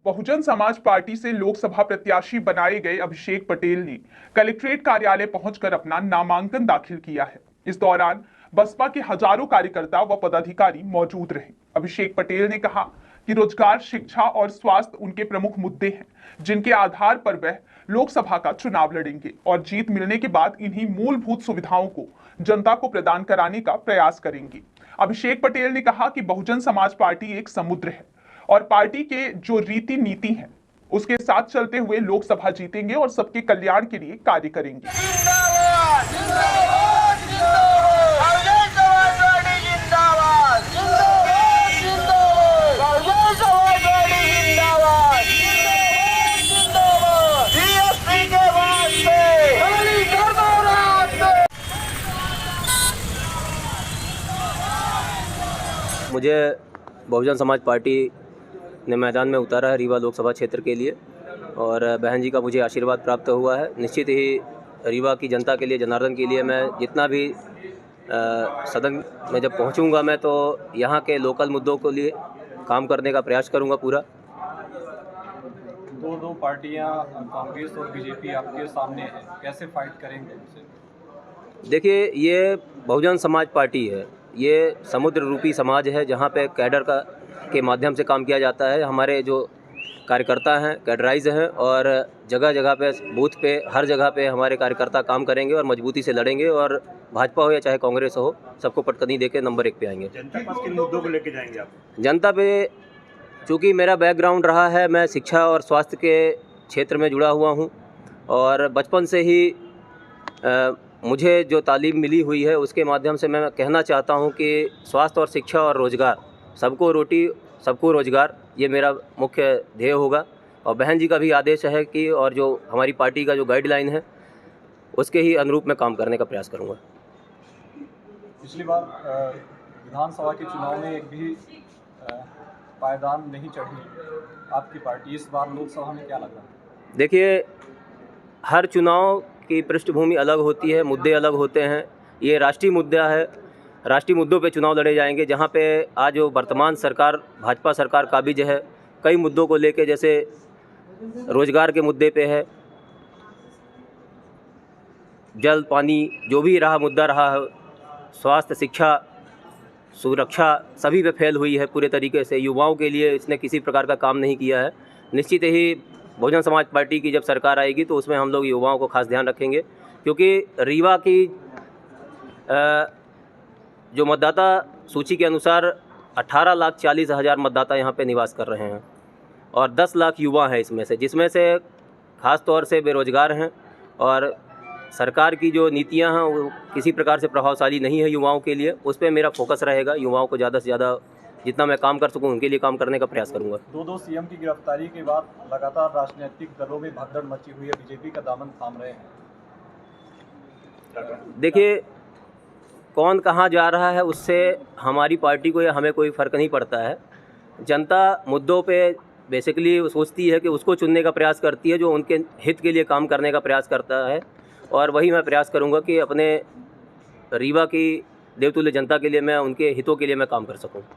Bahujan Samaj party से लोकसभा प्रत्याशी बनाए गए अभिषेक पटेल ने कलेक्ट्रेट कार्यालय पहुंचकर अपना नामांकन दाखिल किया है। इस दौरान बसपा के हजारों कार्यकर्ता व पदाधिकारी मौजूद रहे। अभिषेक पटेल ने कहा कि रोजगार, शिक्षा और स्वास्थ्य उनके प्रमुख मुद्दे हैं, जिनके आधार पर वह लोकसभा का चुनाव लड़ेंगे और जीत मिलने के बाद इन्हीं मूलभूत सुविधाओं को जनता को प्रदान कराने का प्रयास करेंगे। अभिषेक पटेल ने कहा कि बहुजन समाज पार्टी एक समुद्र है और पार्टी के जो रीति नीति है उसके साथ चलते हुए लोकसभा जीतेंगे और सबके कल्याण के लिए कार्य करेंगे। जिंदाबाद, जिंदाबाद, जिंदाबाद, बहुजन समाज पार्टी जिंदाबाद, जिंदाबाद, जिंदाबाद, बहुजन समाज पार्टी जिंदाबाद, जिंदाबाद, जिंदाबाद, बीएसपी के वास्ते, खाली कर दो रास्ते। मुझे बहुजन समाज पार्टी ने मैदान में उतारा है रीवा लोकसभा क्षेत्र के लिए और बहन जी का मुझे आशीर्वाद प्राप्त हुआ है। निश्चित ही रीवा की जनता के लिए, जनार्दन के लिए मैं जितना भी सदन में जब पहुंचूंगा मैं तो यहाँ के लोकल मुद्दों के लिए काम करने का प्रयास करूंगा पूरा। दो पार्टियां कांग्रेस और बीजेपी आपके सामने है, कैसे फाइट करेंगे उनसे? देखिए, ये बहुजन समाज पार्टी है, ये समुद्र रूपी समाज है जहाँ पे कैडर के माध्यम से काम किया जाता है। हमारे जो कार्यकर्ता हैं कैडराइज हैं और जगह जगह पे, बूथ पे, हर जगह पे हमारे कार्यकर्ता काम करेंगे और मजबूती से लड़ेंगे और भाजपा हो या चाहे कांग्रेस हो, सबको पटकनी देके नंबर 1 पे आएंगे। जनता पास किन मुद्दों को लेके जाएंगे आप? जनता पे, चूँकि मेरा बैकग्राउंड रहा है, मैं शिक्षा और स्वास्थ्य के क्षेत्र में जुड़ा हुआ हूँ और बचपन से ही मुझे जो तालीम मिली हुई है उसके माध्यम से मैं कहना चाहता हूँ कि स्वास्थ्य और शिक्षा और रोज़गार, सबको रोटी सबको रोज़गार, ये मेरा मुख्य ध्येय होगा। और बहन जी का भी आदेश है कि और जो हमारी पार्टी का जो गाइडलाइन है उसके ही अनुरूप मैं काम करने का प्रयास करूँगा। पिछली बार विधानसभा के चुनाव में एक भी पायदान नहीं चढ़ी आपकी पार्टी, इस बार लोकसभा में क्या लग रहा है? देखिए, हर चुनाव की पृष्ठभूमि अलग होती है, मुद्दे अलग होते हैं। ये राष्ट्रीय मुद्दा है, राष्ट्रीय मुद्दों पे चुनाव लड़े जाएंगे। जहाँ पे आज जो वर्तमान सरकार, भाजपा सरकार काबिज है, कई मुद्दों को लेके, जैसे रोजगार के मुद्दे पे है, जल पानी जो भी रहा मुद्दा रहा है, स्वास्थ्य, शिक्षा, सुरक्षा, सभी पे फेल हुई है पूरे तरीके से। युवाओं के लिए इसने किसी प्रकार का काम नहीं किया है। निश्चित ही बहुजन समाज पार्टी की जब सरकार आएगी तो उसमें हम लोग युवाओं को खास ध्यान रखेंगे, क्योंकि रीवा की जो मतदाता सूची के अनुसार 18,40,000 मतदाता यहाँ पे निवास कर रहे हैं और 10 लाख युवा हैं इसमें से, जिसमें से ख़ास तौर से बेरोजगार हैं और सरकार की जो नीतियाँ हैं वो किसी प्रकार से प्रभावशाली नहीं है युवाओं के लिए। उस पर मेरा फोकस रहेगा। युवाओं को ज़्यादा से ज़्यादा जितना मैं काम कर सकूं उनके लिए काम करने का प्रयास करूंगा। दो सीएम की गिरफ्तारी के बाद लगातार राजनीतिक दलों में भगदड़ मची हुई है, बीजेपी का दामन थाम रहे हैं। देखिए, कौन कहाँ जा रहा है उससे हमारी पार्टी को या हमें कोई फ़र्क नहीं पड़ता है। जनता मुद्दों पे बेसिकली सोचती है कि उसको चुनने का प्रयास करती है जो उनके हित के लिए काम करने का प्रयास करता है, और वही मैं प्रयास करूंगा कि अपने रीवा की देवतुल्य जनता के लिए मैं, उनके हितों के लिए मैं काम कर सकूं।